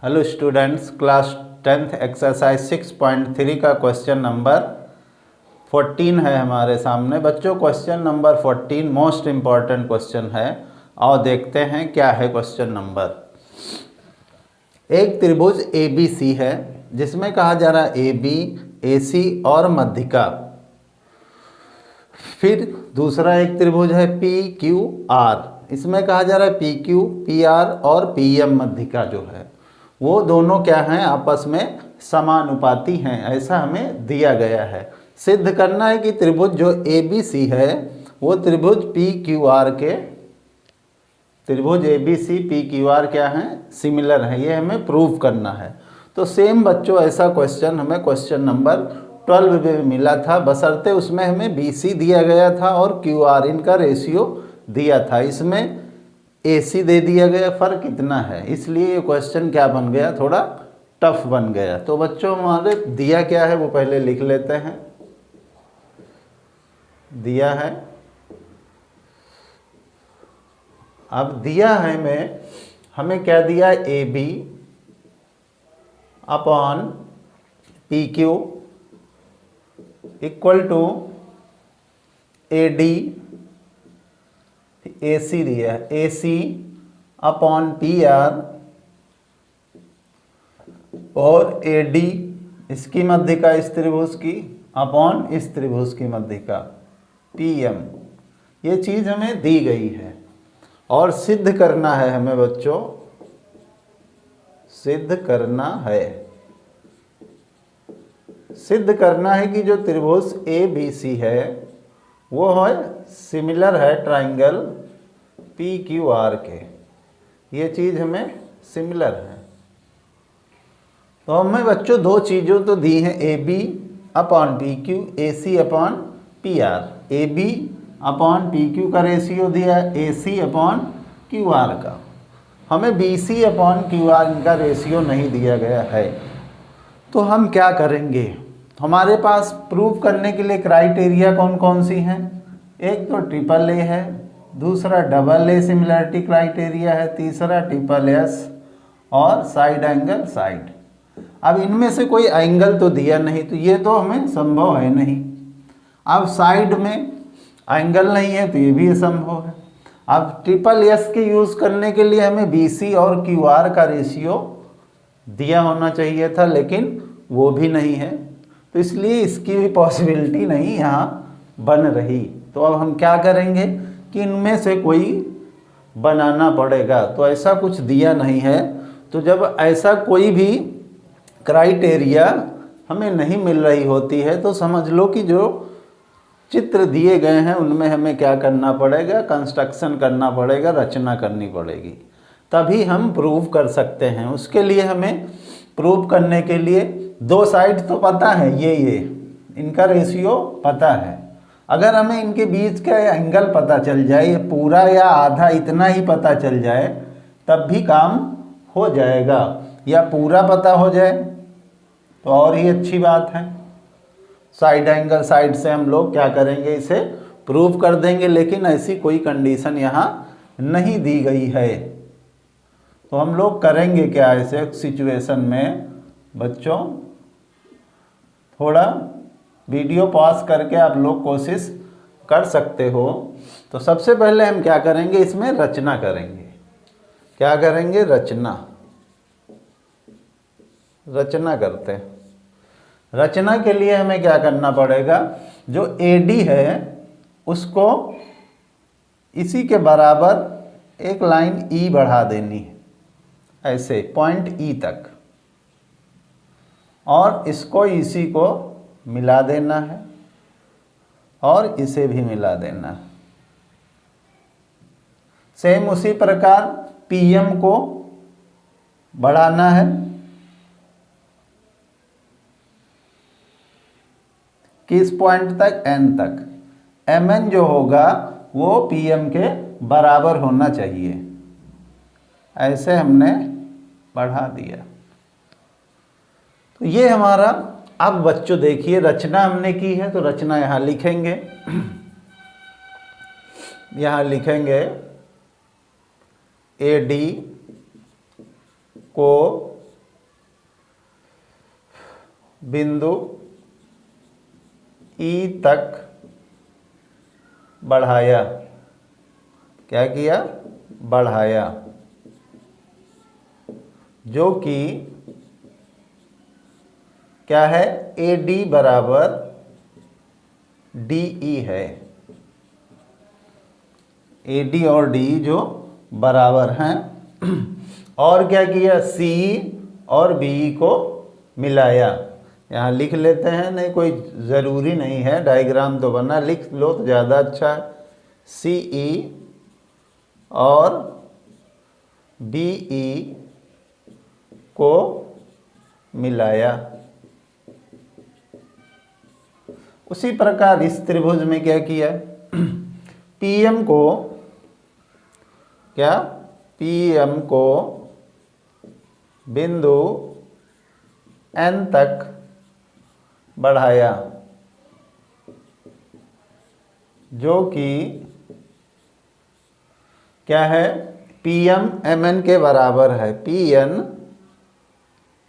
Hello students, class 10th exercise 6.3 का question number 14 है हमारे सामने। बच्चों, question number 14 most important question है। आओ देखते हैं क्या है क्वेश्चन नंबर। एक त्रिभुज ABC है जिसमें कहा जा रहा है AB, AC और मध्यिका। फिर दूसरा एक त्रिभुज है PQR, इसमें कहा जा रहा है PQ, PR और PM मध्यिका जो है वो दोनों क्या हैं, आपस में समानुपाती हैं, ऐसा हमें दिया गया है। सिद्ध करना है कि त्रिभुज जो ABC है वो त्रिभुज ABC PQR क्या हैं, सिमिलर है। ये हमें प्रूव करना है। तो सेम बच्चों ऐसा क्वेश्चन हमें क्वेश्चन नंबर 12 में मिला था, बशर्ते उसमें हमें BC दिया गया था और QR इनका रेशियो दिया था। इसमें AC दे दिया गया, फ़र्क इतना है, इसलिए ये क्वेश्चन क्या बन गया, थोड़ा टफ बन गया। तो बच्चों हमारे दिया क्या है वो पहले लिख लेते हैं। दिया है, अब दिया है हमें क्या दिया, AB upon PQ equal to AD, AC दिया है AC अपॉन PR और AD इसकी मध्यिका इस त्रिभुज की अपॉन इस त्रिभुज की मध्यिका PM। ये चीज़ हमें दी गई है और सिद्ध करना है हमें बच्चों, सिद्ध करना है कि जो त्रिभुज ABC है वो है सिमिलर है ट्राइंगल PQR के। ये चीज़ हमें सिमिलर है। तो हमें बच्चों दो चीज़ों तो दी हैं, AB upon PQ, AC upon PR। AB upon PQ का रेशियो दिया है, AC अपॉन QR का। हमें BC अपॉन QR इनका रेशियो नहीं दिया गया है। तो हम क्या करेंगे, हमारे पास प्रूव करने के लिए क्राइटेरिया कौन कौन सी हैं। एक तो ट्रिपल A है, दूसरा डबल A सिमिलरिटी क्राइटेरिया है, तीसरा ट्रिपल S और साइड एंगल साइड। अब इनमें से कोई एंगल तो दिया नहीं, तो ये तो हमें संभव है नहीं। अब साइड में एंगल नहीं है तो ये भी असंभव है। अब ट्रिपल S के यूज़ करने के लिए हमें BC और QR का रेशियो दिया होना चाहिए था, लेकिन वो भी नहीं है, तो इसलिए इसकी भी पॉसिबिलिटी नहीं यहाँ बन रही। तो अब हम क्या करेंगे कि इनमें से कोई बनाना पड़ेगा। तो ऐसा कुछ दिया नहीं है, तो जब ऐसा कोई भी क्राइटेरिया हमें नहीं मिल रही होती है तो समझ लो कि जो चित्र दिए गए हैं उनमें हमें क्या करना पड़ेगा, कंस्ट्रक्शन करना पड़ेगा, रचना करनी पड़ेगी, तभी हम प्रूव कर सकते हैं। उसके लिए हमें प्रूव करने के लिए दो साइड तो पता है, ये इनका रेशियो पता है। अगर हमें इनके बीच का एंगल पता चल जाए, पूरा या आधा इतना ही पता चल जाए, तब भी काम हो जाएगा, या पूरा पता हो जाए तो और ही अच्छी बात है। साइड एंगल साइड से हम लोग क्या करेंगे, इसे प्रूव कर देंगे, लेकिन ऐसी कोई कंडीशन यहाँ नहीं दी गई है। तो हम लोग करेंगे क्या ऐसे सिचुएशन में बच्चों, थोड़ा वीडियो पॉज करके आप लोग कोशिश कर सकते हो। तो सबसे पहले हम क्या करेंगे, इसमें रचना करेंगे। क्या करेंगे, रचना करते हैं। रचना के लिए हमें क्या करना पड़ेगा, जो AD है उसको इसी के बराबर एक लाइन E बढ़ा देनी है, ऐसे पॉइंट E तक, और इसको इसी को मिला देना है और इसे भी मिला देना है। सेम उसी प्रकार PM को बढ़ाना है, किस पॉइंट तक, N तक। MN जो होगा वो PM के बराबर होना चाहिए, ऐसे हमने बढ़ा दिया। तो ये हमारा, अब बच्चों देखिए रचना हमने की है, तो रचना यहाँ लिखेंगे। यहाँ लिखेंगे AD को बिंदु ई तक बढ़ाया। क्या किया? बढ़ाया, जो कि क्या है? AD बराबर DE है। AD और DE जो बराबर हैं। और क्या किया? CE और BE को मिलाया। यहाँ लिख लेते हैं, नहीं कोई ज़रूरी नहीं है, डायग्राम तो बना, लिख लो तो ज़्यादा अच्छा है। CE और BE को मिलाया। उसी प्रकार इस त्रिभुज में क्या किया? PM को क्या? PM को बिंदु N तक बढ़ाया, जो कि क्या है? PM MN के बराबर है। PN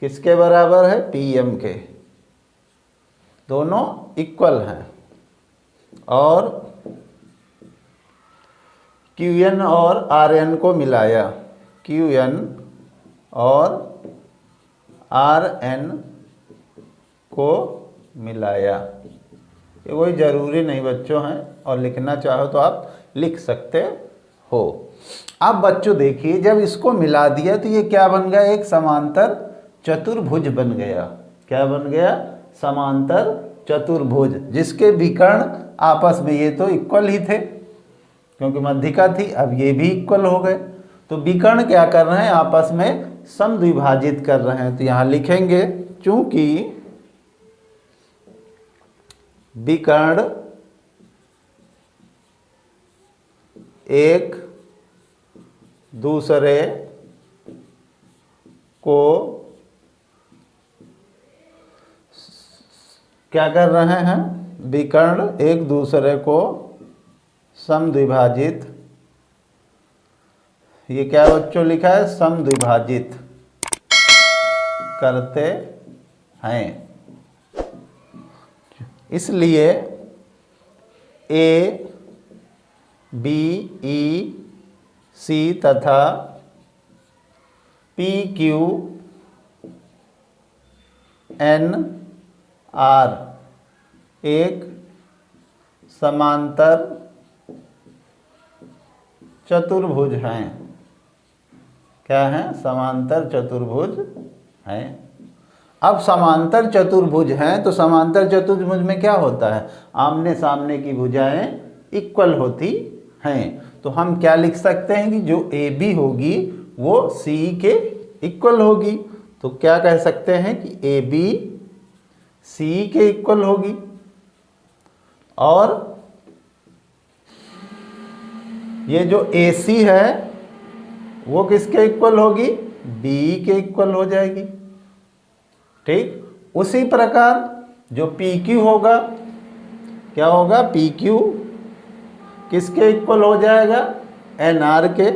किसके बराबर है? PM के। दोनों इक्वल हैं। और QN और RN को मिलाया। QN और RN को मिलाया। ये कोई ज़रूरी नहीं बच्चों हैं, और लिखना चाहो तो आप लिख सकते हो। अब बच्चों देखिए, जब इसको मिला दिया तो ये क्या बन गया? एक समांतर चतुर्भुज बन गया। क्या बन गया? समांतर चतुर्भुज, जिसके विकर्ण आपस में ये तो इक्वल ही थे क्योंकि मध्यिका थी, अब ये भी इक्वल हो गए। तो विकर्ण क्या कर रहे हैं? आपस में समद्विभाजित कर रहे हैं। तो यहाँ लिखेंगे, चूंकि विकर्ण एक दूसरे को क्या कर रहे हैं? विकर्ण एक दूसरे को समद्विभाजित, ये क्या बच्चों लिखा है? समद्विभाजित करते हैं। इसलिए A, B, E, C तथा P, Q, N, R एक समांतर चतुर्भुज हैं। क्या हैं? समांतर चतुर्भुज हैं। अब समांतर चतुर्भुज हैं, तो समांतर चतुर्भुज में क्या होता है? आमने सामने की भुजाएं इक्वल होती हैं। तो हम क्या लिख सकते हैं कि जो AB होगी वो CE के इक्वल होगी। तो क्या कह सकते हैं कि AB CE के इक्वल होगी, और ये जो AC है वो किसके इक्वल होगी? BE के इक्वल हो जाएगी। ठीक, उसी प्रकार जो PQ होगा, क्या होगा? PQ किसके इक्वल हो जाएगा? NR के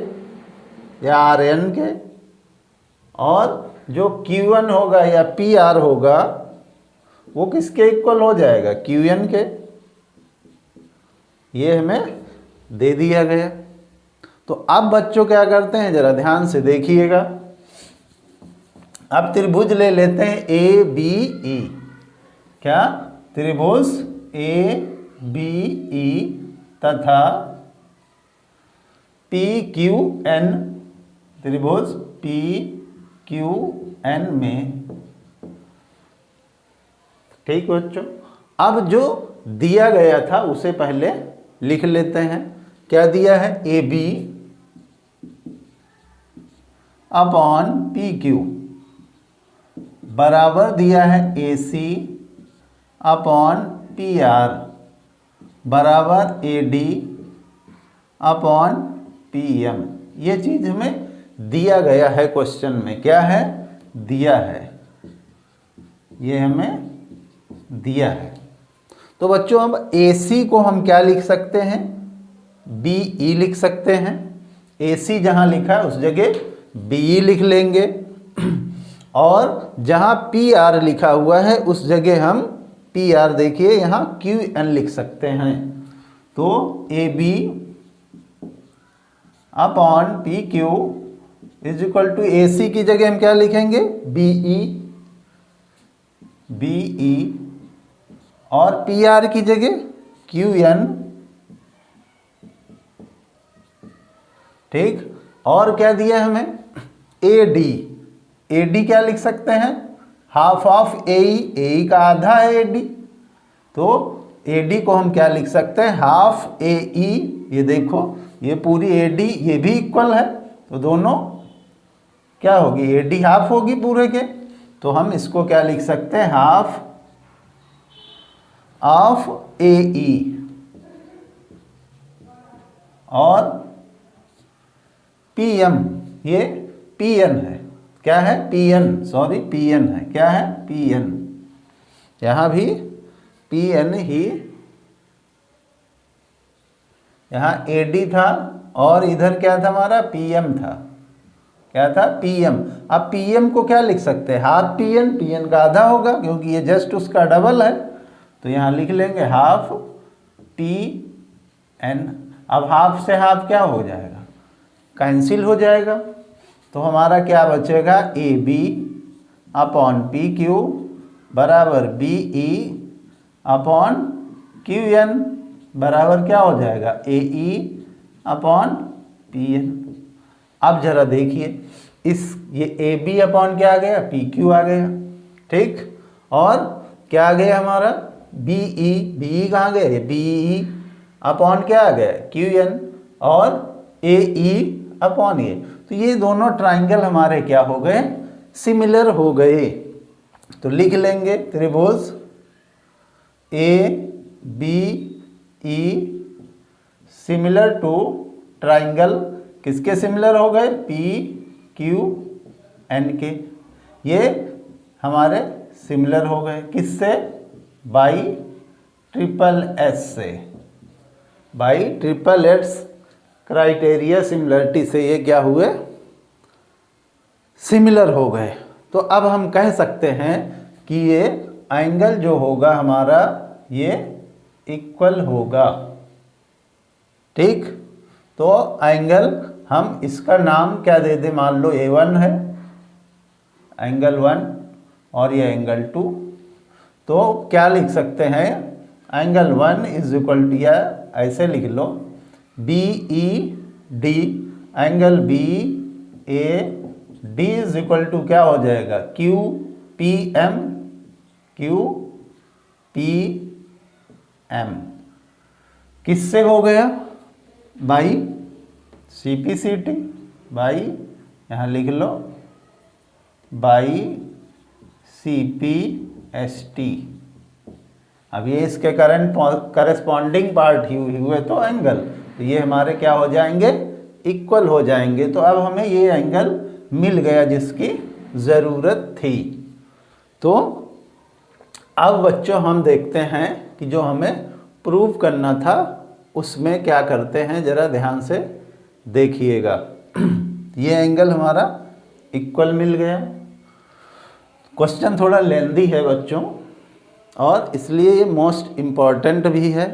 या RN के। और जो Q1 होगा या PR होगा वो किसके इक्वल हो जाएगा? QN के। ये हमें दे दिया गया। तो अब बच्चों क्या करते हैं, जरा ध्यान से देखिएगा। अब त्रिभुज ले लेते हैं ABE। क्या? त्रिभुज ABE तथा PQN, त्रिभुज PQN में। ठीक बच्चों, अब जो दिया गया था उसे पहले लिख लेते हैं। क्या दिया है? AB अपॉन PQ बराबर दिया है AC अपॉन PR बराबर AD अपॉन PM। ये चीज हमें दिया गया है क्वेश्चन में। क्या है? दिया है, ये हमें दिया है। तो बच्चों अब AC को हम क्या लिख सकते हैं? BE लिख सकते हैं। AC जहां लिखा है उस जगह BE लिख लेंगे। और जहाँ पी आर लिखा हुआ है उस जगह हम पी आर देखिए यहाँ क्यू एन लिख सकते हैं। तो A B upon P Q is equal to A C की जगह हम क्या लिखेंगे, बी ई, और पी आर की जगह क्यू एन। ठीक, और क्या दिया है हमें, ए डी क्या लिख सकते हैं, हाफ ऑफ ए ई का आधा है ए डी, तो ए डी को हम क्या लिख सकते हैं, हाफ ए ई। ये देखो ये पूरी ए डी ये भी इक्वल है, तो दोनों क्या होगी, ए डी हाफ होगी पूरे के, तो हम इसको क्या लिख सकते हैं, हाफ ऑफ ए ई। और पी एम, ये पी एन है, क्या है, P N, sorry P N है, क्या है, पी एन। यहाँ भी पी एन ही, यहाँ ए डी था और इधर क्या था हमारा, पी एम था, क्या था, पी एम। अब पी एम को क्या लिख सकते हैं, हाफ पी एन का आधा होगा क्योंकि ये जस्ट उसका डबल है, तो यहाँ लिख लेंगे हाफ पी एन। अब हाफ से हाफ क्या हो जाएगा, कैंसिल हो जाएगा, तो हमारा क्या बचेगा, A B upon P Q बराबर B E upon Q N बराबर क्या हो जाएगा, A E upon P N. अब जरा देखिए इस, ये ए बी अपॉन क्या आ गया, पी क्यू आ गया, ठीक, और क्या आ गया हमारा, बी ई कहाँ गया, ये बी ई अपॉन क्या आ गया, क्यू एन, और ए ई अपॉन ये। तो ये दोनों ट्राइंगल हमारे क्या हो गए, सिमिलर हो गए। तो लिख लेंगे त्रिभुज A B E similar to triangle, किसके सिमिलर हो गए, पी क्यू एन के, ये हमारे सिमिलर हो गए, किससे, बाई ट्रिपल एस से, by triple S criteria similarity से ये क्या हुए, सिमिलर हो गए। तो अब हम कह सकते हैं कि ये एंगल जो होगा हमारा ये इक्वल होगा। ठीक, तो एंगल हम इसका नाम क्या दे दें, मान लो A1 है, एंगल 1, और ये एंगल 2, तो क्या लिख सकते हैं, एंगल 1 इज इक्वल टू, या ऐसे लिख लो, B E D, angle B A D is equal to क्या हो जाएगा, Q P M, Q P M, किससे हो गया, by C P C T, by यहाँ लिख लो by C P S T. अब ये इसके करस्पॉन्डिंग पार्ट ही हुए तो एंगल, तो ये हमारे क्या हो जाएंगे, इक्वल हो जाएंगे। तो अब हमें ये एंगल मिल गया जिसकी ज़रूरत थी। तो अब बच्चों हम देखते हैं कि जो हमें प्रूव करना था उसमें क्या करते हैं, ज़रा ध्यान से देखिएगा। ये एंगल हमारा इक्वल मिल गया। क्वेश्चन थोड़ा लेंदी है बच्चों, और इसलिए ये मोस्ट इम्पॉर्टेंट भी है,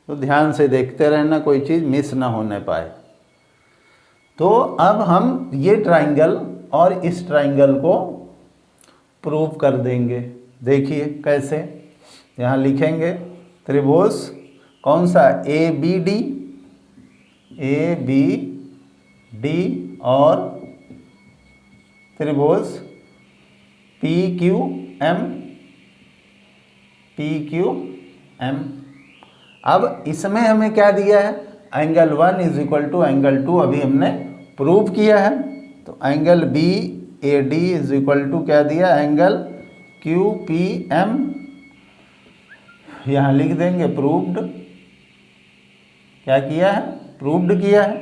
तो ध्यान से देखते रहना, कोई चीज़ मिस ना होने पाए। तो अब हम ये ट्राइंगल और इस ट्राइंगल को प्रूव कर देंगे। देखिए कैसे, यहाँ लिखेंगे त्रिभुज कौन सा, ए बी डी और त्रिभुज पी क्यू एम। अब इसमें हमें क्या दिया है, angle 1 is equal to angle 2 अभी हमने प्रूव किया है। तो angle B A D is equal to क्या दिया, एंगल क्यू पी एम, यहाँ लिख देंगे प्रूव्ड। क्या किया है, प्रूव्ड किया है,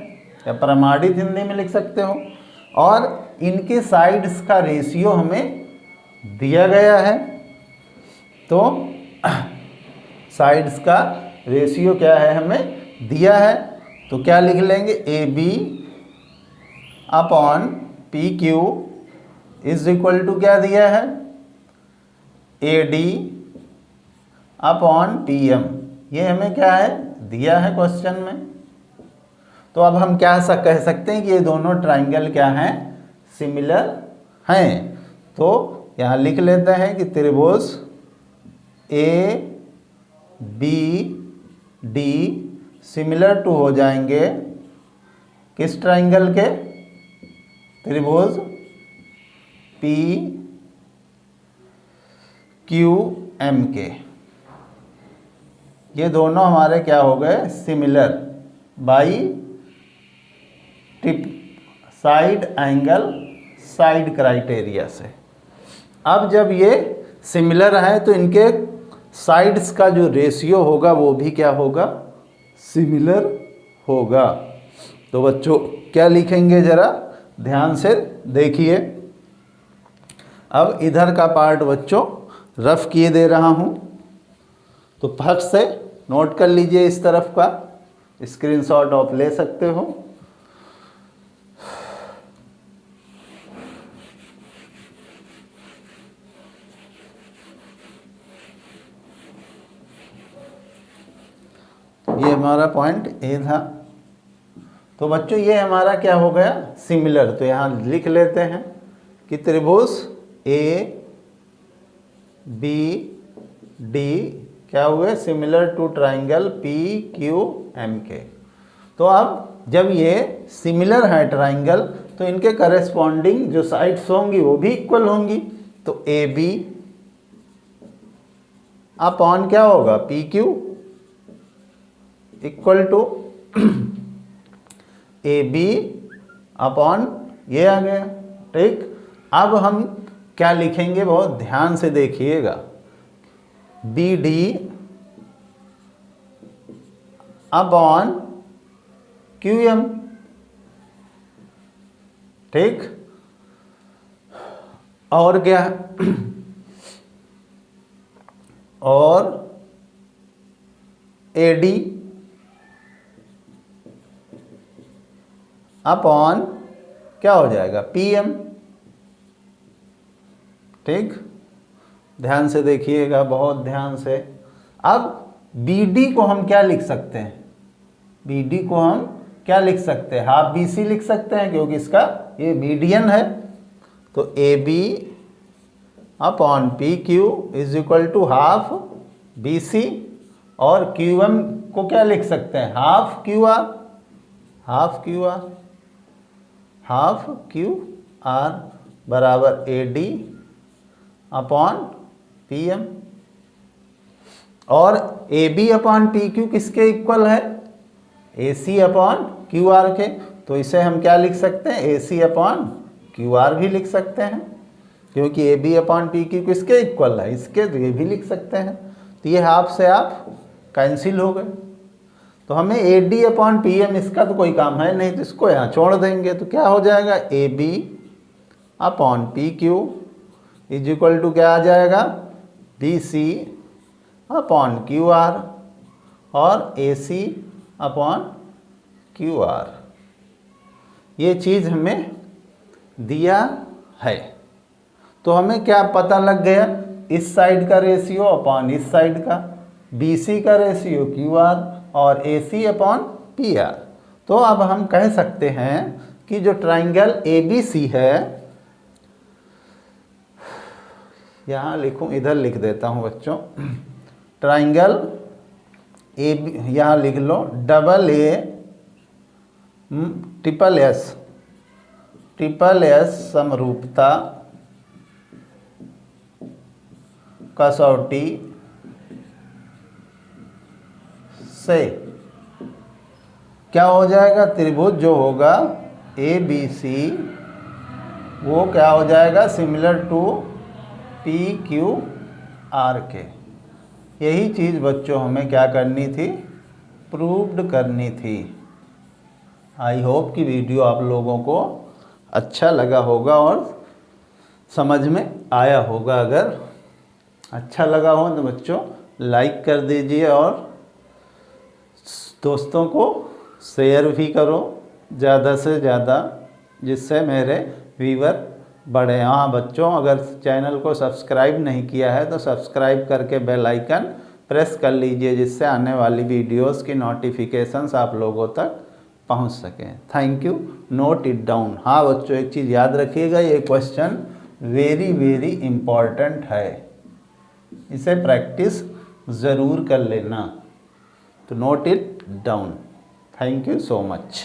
या प्रमाणित हिंदी में लिख सकते हो। और इनके साइड्स का रेशियो हमें दिया गया है, तो साइड्स का रेशियो क्या है हमें दिया है, तो क्या लिख लेंगे, A B upon P Q is equal to क्या दिया है, AD अपॉन PM। ये हमें क्या है, दिया है क्वेश्चन में। तो अब हम क्या कह सकते हैं कि ये दोनों ट्राइंगल क्या हैं, सिमिलर हैं। तो यहाँ लिख लेते हैं कि त्रिभुज ABD सिमिलर टू हो जाएंगे किस ट्राइंगल के, त्रिभुज PQM के। ये दोनों हमारे क्या हो गए, similar by tip side angle side criteria से। अब जब ये सिमिलर है तो इनके साइड्स का जो रेशियो होगा वो भी क्या होगा, सिमिलर होगा। तो बच्चों क्या लिखेंगे जरा ध्यान से देखिए। अब इधर का पार्ट बच्चों रफ किए दे रहा हूँ, तो फट से नोट कर लीजिए, इस तरफ का स्क्रीनशॉट आप ले सकते हो। ये हमारा पॉइंट ए था। तो बच्चों ये हमारा क्या हो गया, सिमिलर। तो यहाँ लिख लेते हैं कि त्रिभुज ABD क्या हुए, सिमिलर टू ट्राइंगल PQM के। तो अब जब ये सिमिलर है ट्राइंगल तो इनके करेस्पॉन्डिंग जो साइड्स होंगी वो भी इक्वल होंगी। तो AB अपॉन क्या होगा, PQ equal to AB upon ये आ गया। ठीक, अब हम क्या लिखेंगे, बहुत ध्यान से देखिएगा, BD अपॉन QM। ठीक, और क्या, और AD अपॉन क्या हो जाएगा, PM। ठीक, ध्यान से देखिएगा, बहुत ध्यान से। अब BD को हम क्या लिख सकते हैं, BD को हम क्या लिख सकते हैं, हाफ BC लिख सकते हैं, क्योंकि इसका ये मीडियन है। तो AB upon PQ is equal to half BC, और QM को क्या लिख सकते हैं, half QR, half QR, half QR बराबर AD अपॉन PM। और AB अपॉन PQ किसके इक्वल है, AC अपॉन QR के। तो इसे हम क्या लिख सकते हैं, AC अपॉन QR भी लिख सकते हैं, क्योंकि AB अपॉन PQ किसके इक्वल है, इसके। तो ये भी लिख सकते हैं। तो ये हाफ से आप कैंसिल हो गए। तो हमें AD अपॉन PM इसका तो कोई काम है नहीं, तो इसको यहाँ छोड़ देंगे। तो क्या हो जाएगा, AB upon PQ is equal to क्या आ जाएगा, BC अपॉन QR और AC अपॉन QR। ये चीज़ हमें दिया है। तो हमें क्या पता लग गया, इस साइड का रेशियो अपॉन इस साइड का, BC का रेशियो QR और AC अपॉन PR। तो अब हम कह सकते हैं कि जो ट्राइंगल ABC है, यहाँ लिखूँ, इधर लिख देता हूँ बच्चों, ट्राइंगल AB, यहाँ लिख लो ट्रिपल एस समरूपता कसौटी से क्या हो जाएगा, त्रिभुज जो होगा ABC वो क्या हो जाएगा, सिमिलर टू PQR के। यही चीज़ बच्चों हमें क्या करनी थी, प्रूव्ड करनी थी। आई होप कि वीडियो आप लोगों को अच्छा लगा होगा और समझ में आया होगा। अगर अच्छा लगा हो तो बच्चों लाइक कर दीजिए और दोस्तों को शेयर भी करो ज़्यादा से ज़्यादा, जिससे मेरे व्यूअर बढ़े। हाँ बच्चों, अगर चैनल को सब्सक्राइब नहीं किया है तो सब्सक्राइब करके बेल आइकन प्रेस कर लीजिए, जिससे आने वाली वीडियोस की नोटिफिकेशंस आप लोगों तक पहुंच सकें। Thank you. Note it down. हाँ बच्चों, एक चीज़ याद रखिएगा, ये क्वेश्चन वेरी वेरी इम्पॉर्टेंट है, इसे प्रैक्टिस ज़रूर कर लेना। तो note it down. Thank you so much.